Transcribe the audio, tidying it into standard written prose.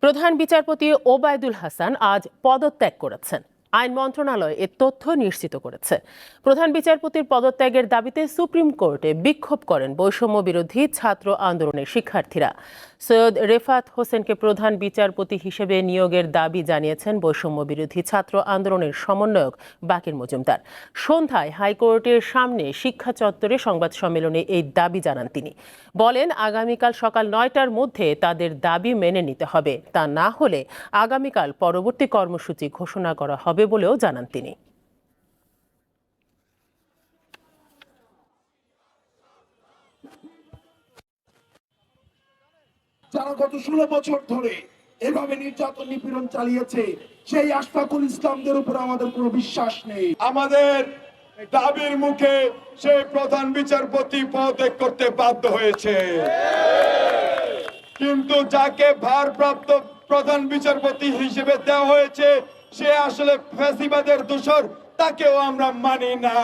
প্রধান বিচারপতি ওবায়দুল হাসান আজ পদত্যাগ করেছেন। আইন মন্ত্রণালয় এ তথ্য নিশ্চিত করেছে। প্রধান বিচারপতির পদত্যাগের দাবিতে সুপ্রিম কোর্টে বিক্ষোভ করেন বৈষম্য বিরোধী ছাত্র আন্দোলনের শিক্ষার্থীরা। সৈয়দ রেফাত হোসেনকে প্রধান বিচারপতি হিসেবে নিয়োগের দাবি জানিয়েছেন বৈষম্য বিরোধী ছাত্র আন্দোলনের সমন্বয়ক বাকির মজুমদার। সন্ধ্যায় হাইকোর্টের সামনে শিক্ষা চত্বরে সংবাদ সম্মেলনে এই দাবি জানান তিনি। বলেন, আগামীকাল সকাল ৯টার মধ্যে তাদের দাবি মেনে নিতে হবে, তা না হলে আগামীকাল পরবর্তী কর্মসূচি ঘোষণা করা হবে বলেও জানান তিনি। যারা গত 16 বছর ধরে এভাবে নির্যাতন নিপীড়ন চালিয়েছে, সেই আশফাকুল ইসলামদের উপর আমাদের কোনো বিশ্বাস নেই। আমাদের দাবির মুখে সেই প্রধান বিচারপতি পদত্যাগ করতে বাধ্য হয়েছে, কিন্তু যাকে ভারপ্রাপ্ত প্রধান বিচারপতি হিসেবে দেওয়া হয়েছে সে আসলে ফ্যাসিবাদের দোসর, তাকেও আমরা মানি না।